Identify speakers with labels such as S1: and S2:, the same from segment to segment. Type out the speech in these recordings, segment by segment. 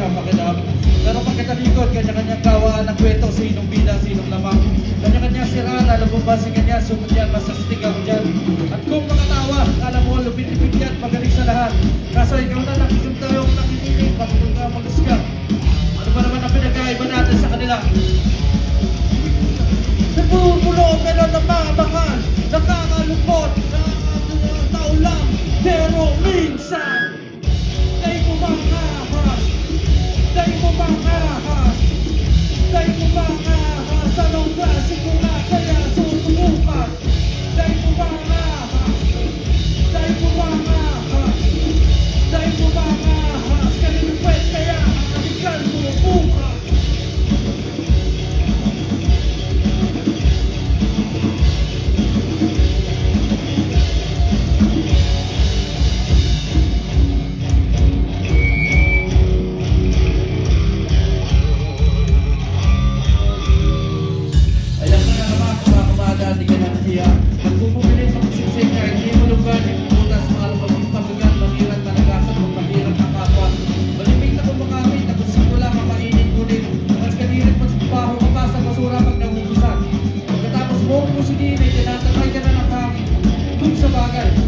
S1: siya makinap. Pero pagkatalikod, kanya-kanyang gawaan ng kwento, sinong bida, sinong lamang. Kanya-kanyang siraan, alam mo ba si kanya, sumunod yan, masastigaw dyan. At kung makatawa, alam mo, lupit-lupit yan, magaling sa lahat. Kaso ikaw na nakikita yung nakikinig, bakit ka mag-usga? Ano ba naman ang pinagkaiba natin sa kanila? Napupulo, pero namamakan, nakakalupot, nakakatao lang, pero minsan, day mo bang ahas, day mo bang ahas, day mo bang ahas, anong klase ko na kaya susubukan, day mo bang ahas, day mo bang ahas, day mo bang ahas, kalilipet kaya kakalikan mo bukas.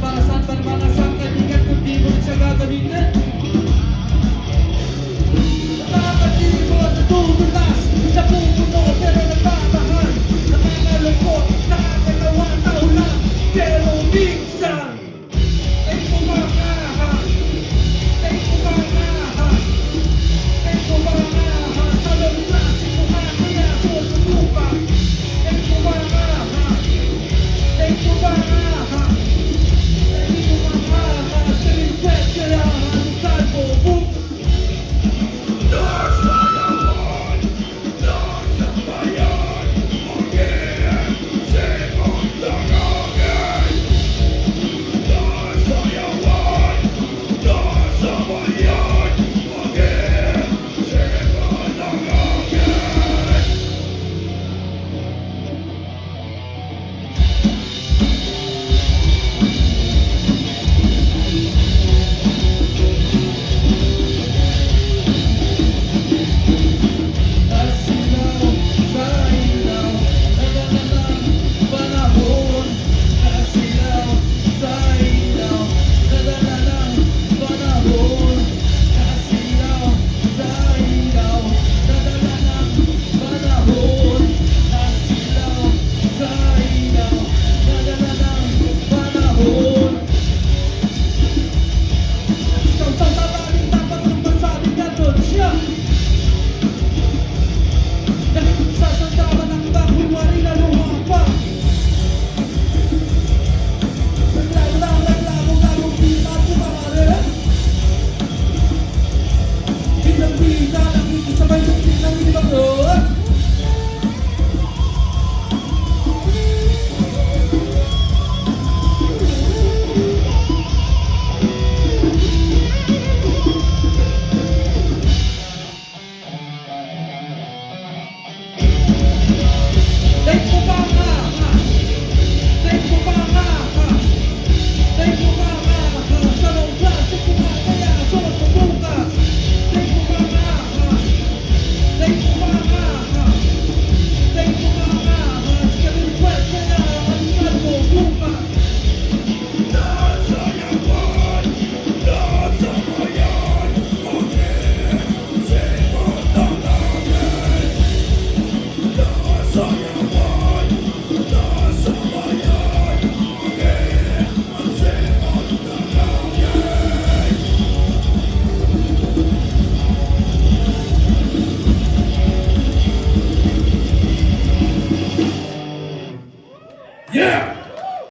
S1: Para saan ba naman ang isang kaibigan kung di mo rin siya gagamitin? Nakakatibo at natutulas, napupuno pero nagmamahal, nakakalungkot, nakakagawa tao lang, pero minsan ay kumangahas, ay kumangahas, ay kumangahas, anong klase ko nga kaya susubukan, ay kumangahas, ay kumangahas.
S2: Yeah!